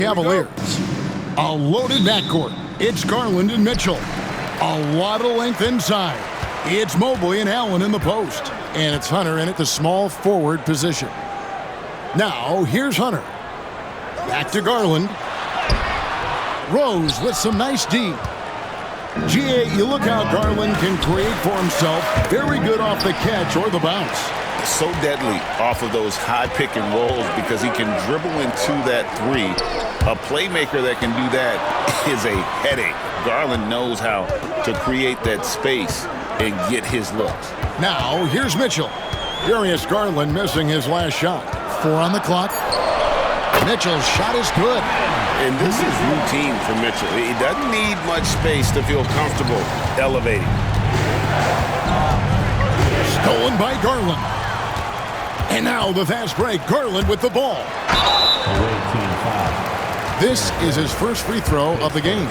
Cavaliers. A loaded backcourt. It's Garland and Mitchell. A lot of length inside. It's Mobley and Allen in the post. And it's Hunter in at the small forward position. Now, here's Hunter. Back to Garland. Rose with some nice D. GA, you look how Garland can create for himself. Very good off the catch or the bounce. So deadly off of those high pick and rolls because he can dribble into that three. A playmaker that can do that is a headache. Garland knows how to create that space and get his looks. Now, here's Mitchell. Darius Garland missing his last shot. 4 on the clock. Mitchell's shot is good. And this is routine for Mitchell. He doesn't need much space to feel comfortable elevating. Stolen by Garland. And now the fast break. Garland with the ball. This is his first free throw of the game.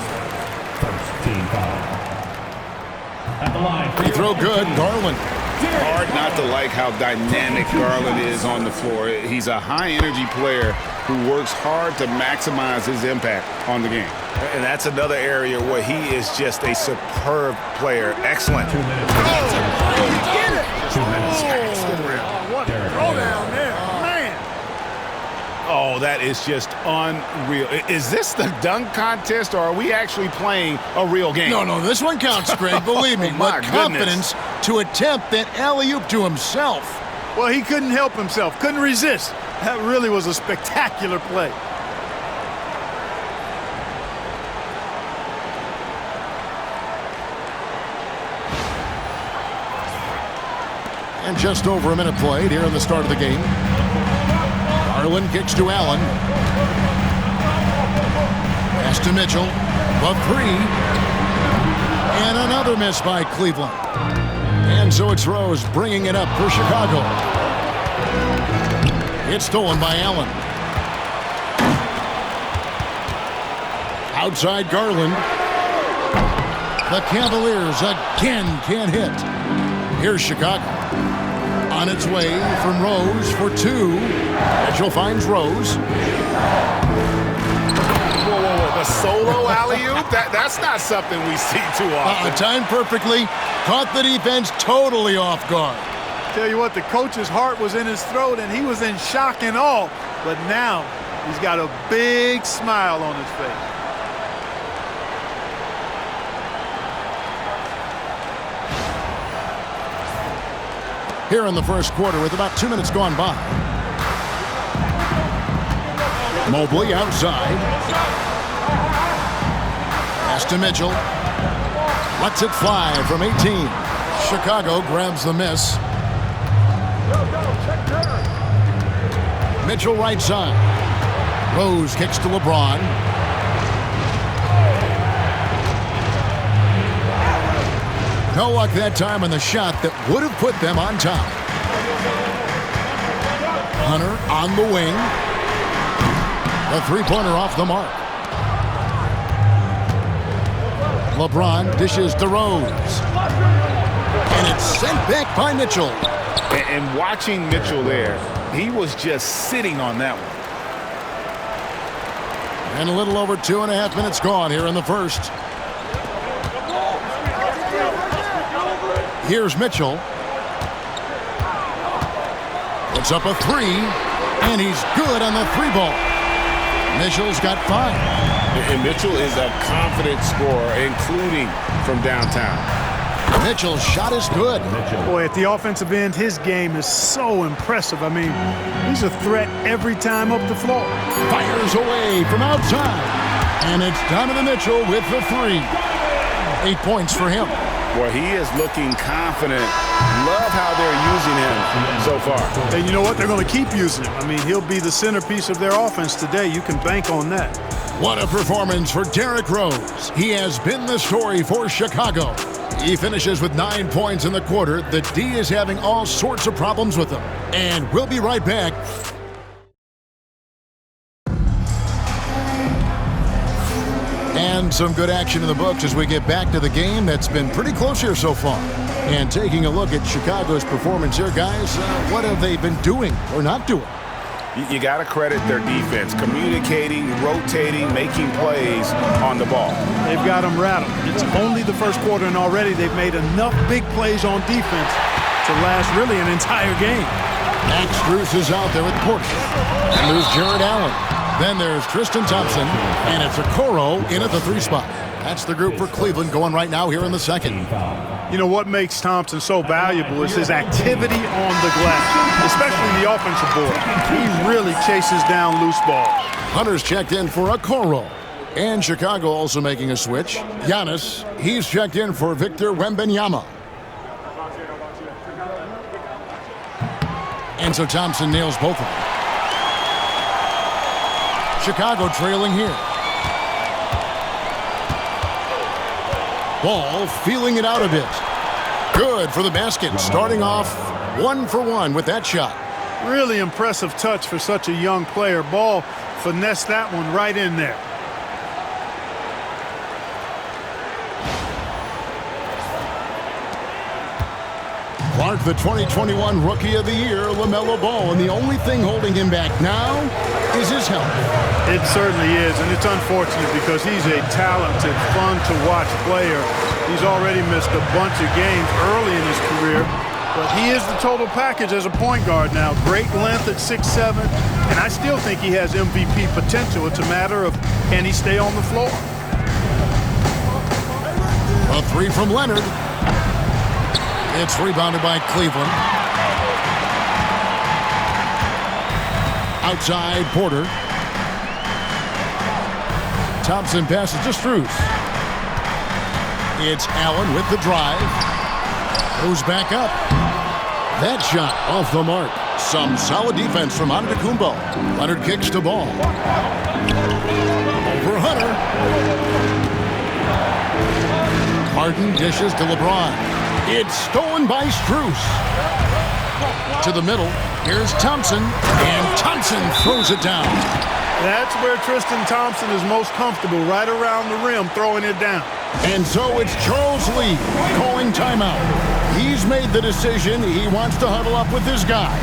Free throw good, Garland. Hard not to like how dynamic Garland is on the floor. He's a high-energy player who works hard to maximize his impact on the game. And that's another area where he is just a superb player. Excellent. 2 minutes. Oh, get it! 2 minutes. What a throwdown there, man. Oh, that is just unreal. Is this the dunk contest, or are we actually playing a real game? No, this one counts, Greg. Believe me. My With confidence to attempt that alley-oop to himself. Well, he couldn't help himself, couldn't resist. That really was a spectacular play. And just over a minute played here in the start of the game. Garland kicks to Allen. Pass to Mitchell. The 3. And another miss by Cleveland. And so it's Rose bringing it up for Chicago. It's stolen by Allen. Outside Garland. The Cavaliers again can't hit. Here's Chicago. On its way from Rose for 2. Mitchell finds Rose. Whoa. The solo alley-oop? That's not something we see too often. Timed perfectly. Caught the defense totally off guard. Tell you what, the coach's heart was in his throat, and he was in shock and awe. But now he's got a big smile on his face. Here in the first quarter with about 2 minutes gone by. Mobley outside. Pass to Mitchell. Lets it fly from 18. Chicago grabs the miss. Mitchell right side. Rose kicks to LeBron. No luck that time on the shot that would have put them on top. Hunter on the wing. The three-pointer off the mark. LeBron dishes to Rose. And it's sent back by Mitchell. And watching Mitchell there, he was just sitting on that one. And a little over 2.5 minutes gone here in the first. Here's Mitchell. Puts up a 3, and he's good on the 3-ball. Mitchell's got 5. And Mitchell is a confident scorer, including from downtown. Mitchell's shot is good. Boy, at the offensive end, his game is so impressive. I mean, he's a threat every time up the floor. Fires away from outside. And it's Donovan Mitchell with the 3. 8 points for him. Boy, he is looking confident. Love how they're using him so far. And you know what? They're going to keep using him. I mean, he'll be the centerpiece of their offense today. You can bank on that. What a performance for Derrick Rose. He has been the story for Chicago. He finishes with 9 points in the quarter. The D is having all sorts of problems with him. And we'll be right back. And some good action in the books as we get back to the game that's been pretty close here so far. And taking a look at Chicago's performance here, guys, what have they been doing or not doing? You got to credit their defense, communicating, rotating, making plays on the ball. They've got them rattled. It's only the first quarter, and already they've made enough big plays on defense to last really an entire game. Max Strus is out there with Porter. And there's Jared Allen. Then there's Tristan Thompson, and it's Okoro in at the 3 spot. That's the group for Cleveland going right now here in the second. You know what makes Thompson so valuable is his activity on the glass, especially the offensive board. He really chases down loose balls. Hunter's checked in for Okoro. And Chicago also making a switch. Giannis, he's checked in for Victor Wembanyama. And so Thompson nails both of them. Chicago trailing here. Ball feeling it out a bit. Good for the basket. Starting off 1 for 1 with that shot. Really impressive touch for such a young player. Ball finessed that one right in there. Clark, the 2021 Rookie of the Year, LaMelo Ball, and the only thing holding him back now is his health. It certainly is, and it's unfortunate because he's a talented, fun-to-watch player. He's already missed a bunch of games early in his career, but he is the total package as a point guard now. Great length at 6'7", and I still think he has MVP potential. It's a matter of can he stay on the floor. A 3 from Leonard. It's rebounded by Cleveland. Outside, Porter. Thompson passes to Strus. It's Allen with the drive. Goes back up. That shot off the mark. Some solid defense from Antetokounmpo. Leonard kicks the ball. Over Hunter. Harden dishes to LeBron. It's stolen by Strus. To the middle. Here's Thompson. And Thompson throws it down. That's where Tristan Thompson is most comfortable, right around the rim, throwing it down. And so it's Charles Lee calling timeout. He's made the decision. He wants to huddle up with his guys.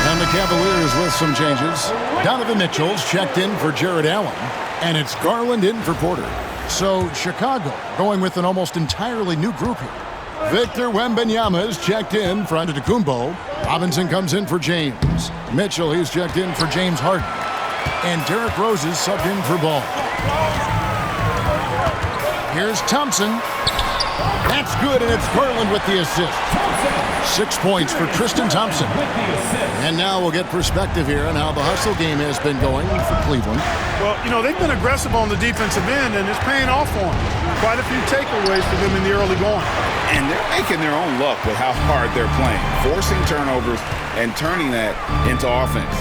And the Cavaliers with some changes. Donovan Mitchell's checked in for Jared Allen. And it's Garland in for Porter. So Chicago going with an almost entirely new group here. Victor Wembanyama is checked in for Antetokounmpo. Robinson comes in for James. Mitchell, he's checked in for James Harden. And Derrick Rose is subbed in for Ball. Here's Thompson. That's good, and it's Garland with the assist. 6 points for Tristan Thompson. And now we'll get perspective here on how the hustle game has been going for Cleveland. Well, you know, they've been aggressive on the defensive end, and it's paying off for them. Quite a few takeaways for them in the early going. And they're making their own luck with how hard they're playing, forcing turnovers and turning that into offense.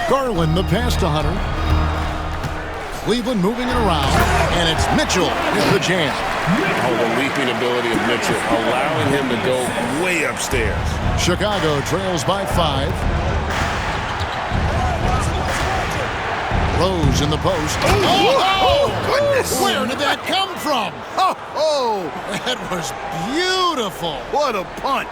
Garland, the pass to Hunter. Cleveland moving it around, and it's Mitchell with the jam. Oh, the leaping ability of Mitchell, allowing him to go way upstairs. Chicago trails by 5. Rose in the post. Oh, goodness! Where did that come from? Oh, That was beautiful. what a punch.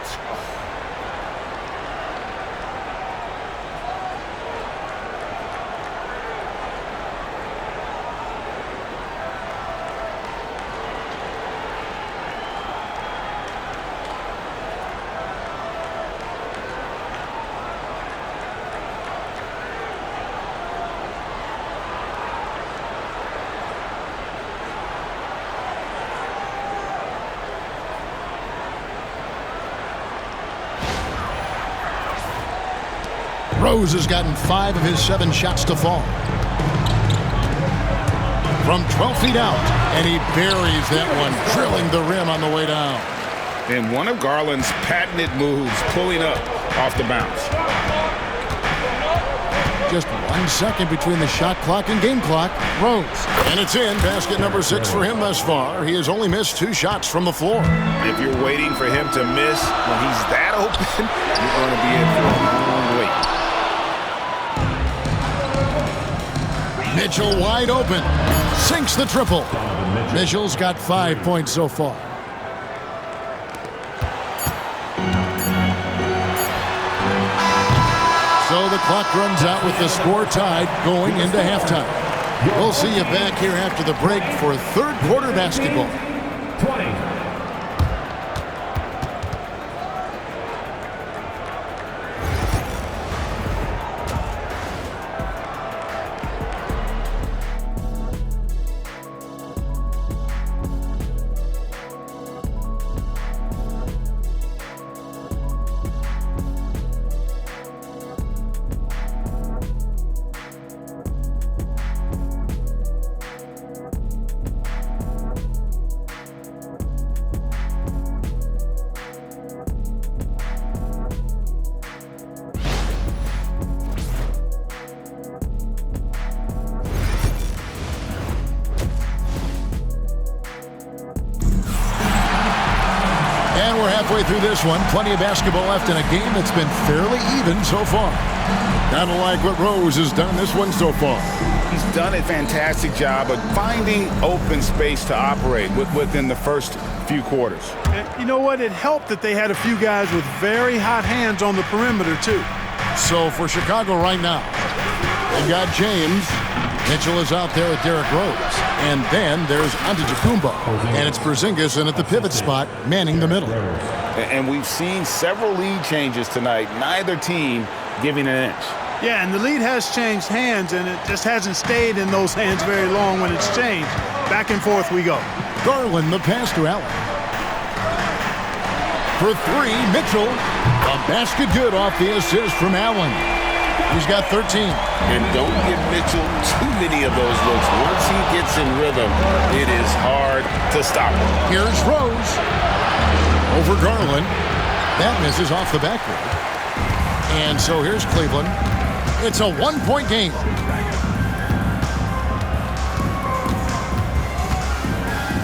Rose has gotten 5 of his 7 shots to fall. From 12 feet out, and he buries that one, drilling the rim on the way down. And one of Garland's patented moves, pulling up off the bounce. Just 1 second between the shot clock and game clock. Rose. And it's in. Basket number 6 for him thus far. He has only missed 2 shots from the floor. If you're waiting for him to miss when he's that open, you're going to be in for a long wait. Mitchell wide open. Sinks the triple. Mitchell's got 5 points so far. So the clock runs out with the score tied going into halftime. We'll see you back here after the break for third quarter basketball. 20. Halfway through this one, plenty of basketball left in a game that's been fairly even so far. Kind of like what Rose has done this one so far. He's done a fantastic job of finding open space to operate within the first few quarters. And you know what? It helped that they had a few guys with very hot hands on the perimeter, too. So for Chicago right now, they've got James. Mitchell is out there with Derrick Rose. And then there's Antetokounmpo. And it's Porzingis in at the pivot spot, manning the middle. And we've seen several lead changes tonight. Neither team giving an inch. Yeah, and the lead has changed hands, and it just hasn't stayed in those hands very long when it's changed. Back and forth we go. Garland, the pass to Allen. For three, Mitchell. A basket good off the assist from Allen. He's got 13. And don't give Mitchell too many of those looks. Once he gets in rhythm, it is hard to stop him. Here's Rose. Over Garland. That misses off the backboard. And so here's Cleveland. It's a one-point game.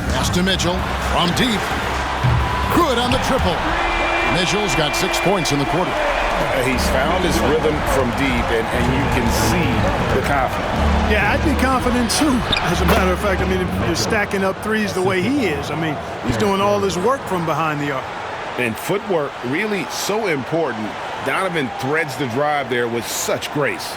Pass to Mitchell from deep. Good on the triple. Mitchell's got 6 points in the quarter. He's found his rhythm from deep, and you can see the confidence. Yeah, I'd be confident too. As a matter of fact, I mean, if you're stacking up threes the way he is, I mean, he's doing all his work from behind the arc. And footwork really so important. Donovan threads the drive there with such grace.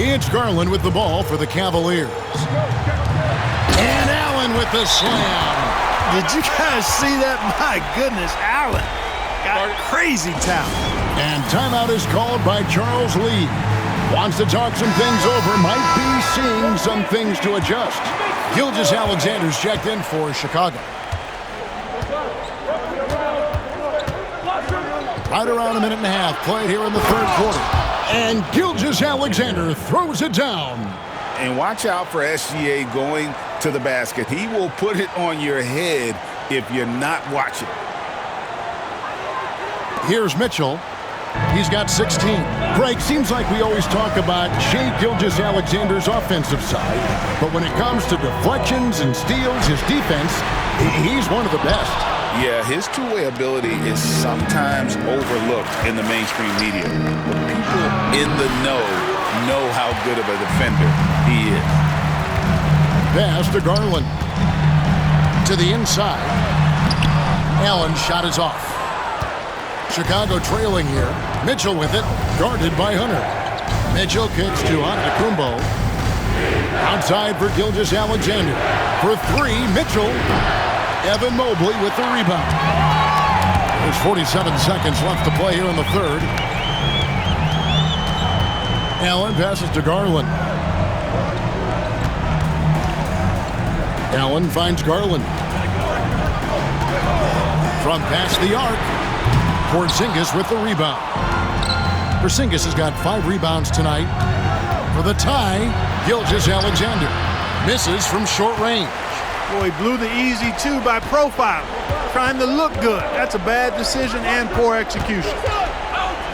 It's Garland with the ball for the Cavaliers. And Allen with the slam. Did you guys see that? My goodness, Allen got crazy talent. And timeout is called by Charles Lee. Wants to talk some things over. Might be seeing some things to adjust. Gilgeous-Alexander's checked in for Chicago. Right around a minute and a half played here in the third quarter. And Gilgeous-Alexander throws it down. And watch out for SGA going to the basket. He will put it on your head if you're not watching. Here's Mitchell. He's got 16. Greg, seems like we always talk about Shai Gilgeous-Alexander's offensive side, but when it comes to deflections and steals, his defense, he's one of the best. Yeah, his two-way ability is sometimes overlooked in the mainstream media. But people in the know how good of a defender he is. Pass to Garland. To the inside. Allen's shot is off. Chicago trailing here. Mitchell with it, guarded by Hunter. Mitchell kicks to Antetokounmpo. Outside for Gilgeous-Alexander. For three, Mitchell. Evan Mobley with the rebound. There's 47 seconds left to play here in the third. Allen passes to Garland. Allen finds Garland. From past the arc. Porzingis with the rebound. Porzingis has got 5 rebounds tonight. For the tie, Gilgeous-Alexander misses from short range. Boy, he blew the easy two by profile. Trying to look good. That's a bad decision and poor execution.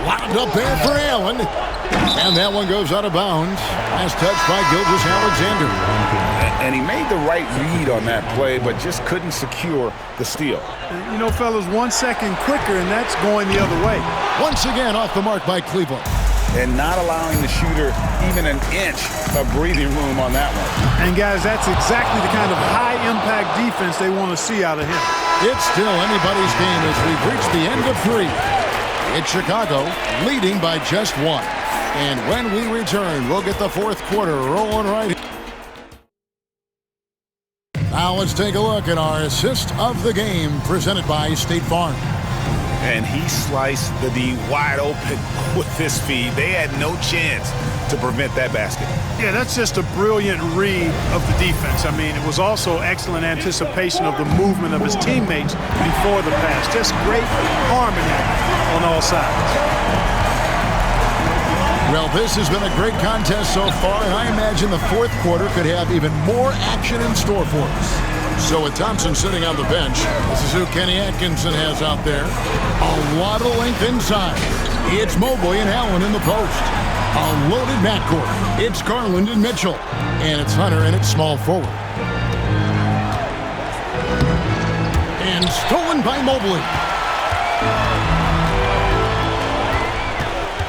Wound up there for Allen. And that one goes out of bounds. Last touch by Gilgeous-Alexander. And he made the right read on that play, but just couldn't secure the steal. You know, fellas, 1 second quicker, and that's going the other way. Once again off the mark by Cleveland. And not allowing the shooter even an inch of breathing room on that one. And, guys, that's exactly the kind of high-impact defense they want to see out of him. It's still anybody's game as we've reached the end of 3. It's Chicago leading by just 1. And when we return, we'll get the fourth quarter rolling right here. Now let's take a look at our assist of the game presented by State Farm. And he sliced the D wide open with his feet. They had no chance to prevent that basket. Yeah, that's just a brilliant read of the defense. I mean, it was also excellent anticipation of the movement of his teammates before the pass. Just great harmony on all sides. Well, this has been a great contest so far, and I imagine the fourth quarter could have even more action in store for us. So with Thompson sitting on the bench, this is who Kenny Atkinson has out there. A lot of length inside. It's Mobley and Allen in the post. A loaded backcourt. It's Garland and Mitchell. And it's Hunter and it's small forward. And stolen by Mobley.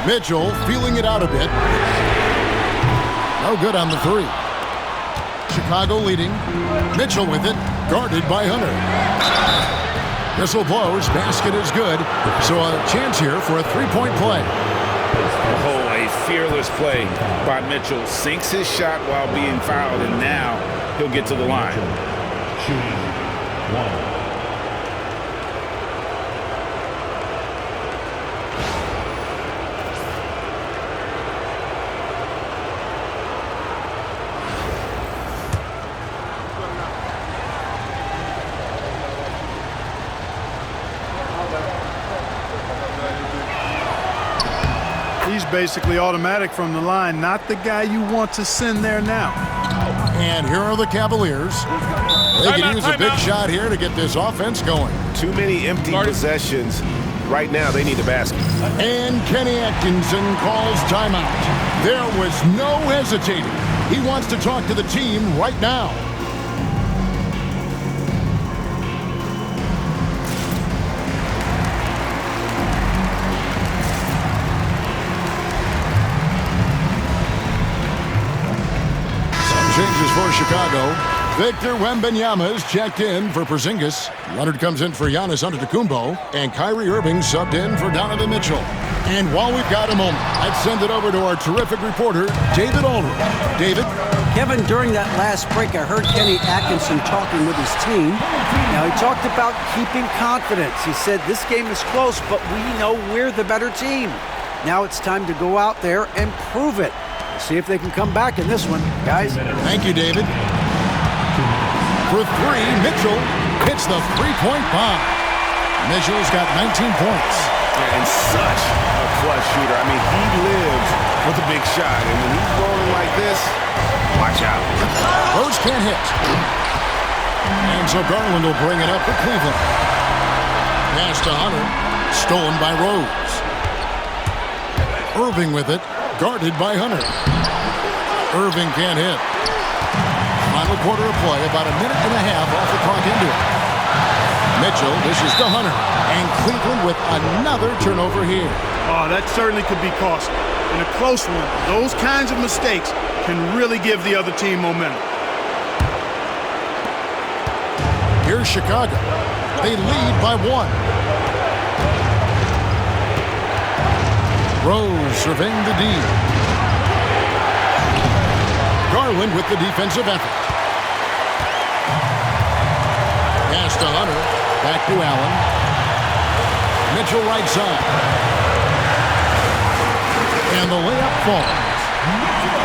Mitchell feeling it out a bit. No good on the 3. Chicago leading. Mitchell with it, guarded by Hunter. Whistle blows, basket is good. So a chance here for a three-point play. Oh, a fearless play by Mitchell. Sinks his shot while being fouled, and now he'll get to the line. Shooting 1. He's basically automatic from the line, not the guy you want to send there now. And here are the Cavaliers. They can use a big shot here to get this offense going. Too many empty possessions. Right now, they need a basket. And Kenny Atkinson calls timeout. There was no hesitating. He wants to talk to the team right now. Changes for Chicago. Victor Wembanyama is checked in for Porzingis. Leonard comes in for Giannis Antetokounmpo. And Kyrie Irving subbed in for Donovan Mitchell. And while we've got a moment, let's send it over to our terrific reporter, David Aldridge. David? Kevin, during that last break, I heard Kenny Atkinson talking with his team. Now, he talked about keeping confidence. He said, this game is close, but we know we're the better team. Now it's time to go out there and prove it. See if they can come back in this one, guys. Thank you, David. For 3, Mitchell hits the three-point bomb. Mitchell's got 19 points. And such a clutch shooter. I mean, he lives with a big shot. And when he's rolling like this, watch out. Rose can't hit. And so Garland will bring it up for Cleveland. Pass to Hunter. Stolen by Rose. Irving with it. Guarded by Hunter. Irving can't hit. Final quarter of play, about a minute and a half off the clock into it. Mitchell dishes to Hunter. And Cleveland with another turnover here. Oh, that certainly could be costly. In a close one, those kinds of mistakes can really give the other team momentum. Here's Chicago. They lead by 1. Rose surveying the D. Garland with the defensive effort. Pass to Hunter. Back to Allen. Mitchell right side. And the layup falls.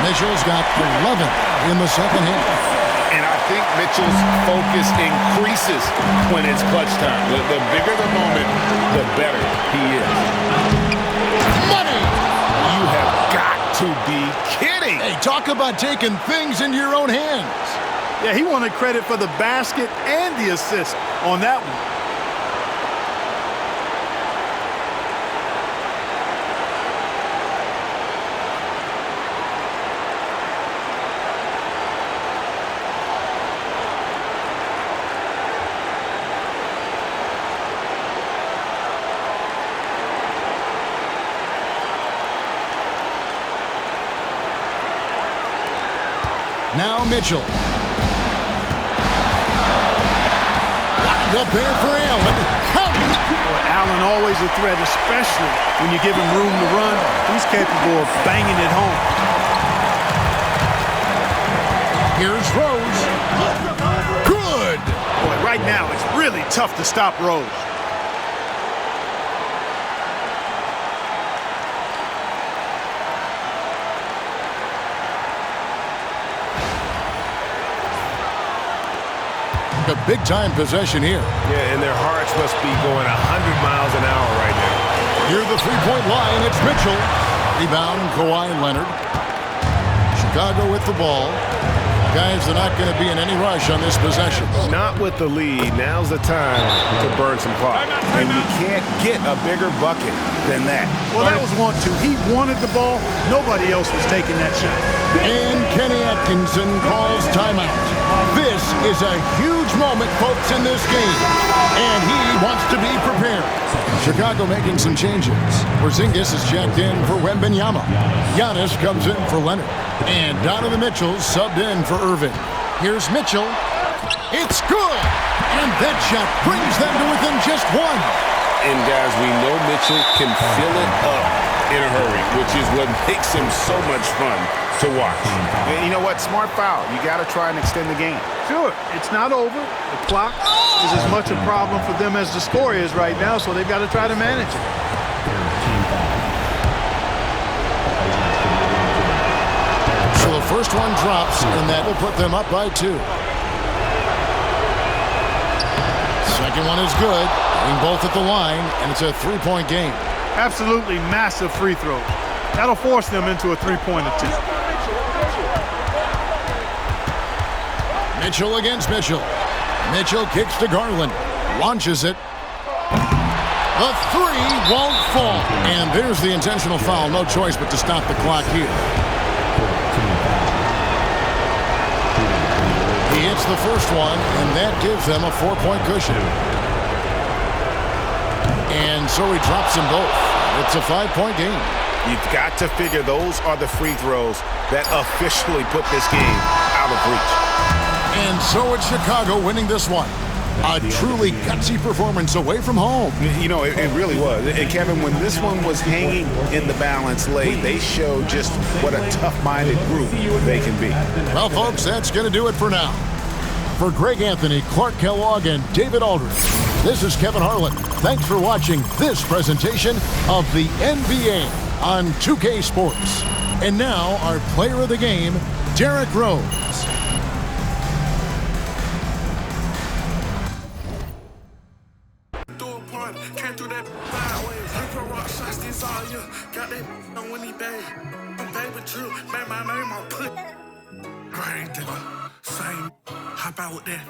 Mitchell's got 11 in the second half. And I think Mitchell's focus increases when it's clutch time. The bigger the moment, the better he is. Money! You have got to be kidding. Hey, talk about taking things into your own hands. Yeah, he wanted credit for the basket and the assist on that one. Now Mitchell. Lined up there for Allen. Boy, Allen always a threat, especially when you give him room to run. He's capable of banging it home. Here's Rose. Good. Boy, right now it's really tough to stop Rose. A big-time possession here. Yeah, and their hearts must be going 100 miles an hour right now. Near the three-point line, it's Mitchell. Rebound, Kawhi Leonard. Chicago with the ball. Guys are not going to be in any rush on this possession. Not with the lead. Now's the time to burn some clock. And you can't get a bigger bucket than that. Well, that was 1-2. He wanted the ball. Nobody else was taking that shot. And Kenny Atkinson calls timeout. This is a huge moment, folks, in this game. And he wants to be prepared. Chicago making some changes. Porzingis is checked in for Wembanyama. Giannis comes in for Leonard. And Donovan Mitchell subbed in for Irving. Here's Mitchell. It's good. And that shot brings them to within just one. And guys, we know Mitchell can fill it up in a hurry, which is what makes him so much fun to watch. And you know what? Smart foul. You got to try and extend the game. Sure, it's not over. The clock is as much a problem for them as the score is right now, so they've got to try to manage it. So the first one drops, and that will put them up by 2. Second one is good. Getting both at the line, and it's a three-point game. Absolutely massive free throws. That'll force them into a three-point attempt. Mitchell against Mitchell. Mitchell kicks to Garland. Launches it. The three won't fall. And there's the intentional foul. No choice but to stop the clock here. He hits the first one, and that gives them a 4-point cushion. And so he drops them both. It's a 5-point game. You've got to figure those are the free throws that officially put this game out of reach. And so it's Chicago winning this one. A truly gutsy performance away from home. You know, it really was. And Kevin, when this one was hanging in the balance late, they showed just what a tough-minded group they can be. Well, folks, that's going to do it for now. For Greg Anthony, Clark Kellogg, and David Aldridge, this is Kevin Harlan. Thanks for watching this presentation of the NBA on 2K Sports. And now, our player of the game, Derrick Rose. Can't do that sideways. You can rock shots this all year. Got that on Winnie Day. I'm baby Drew. Make my name on put. Great, same. Hop out with that.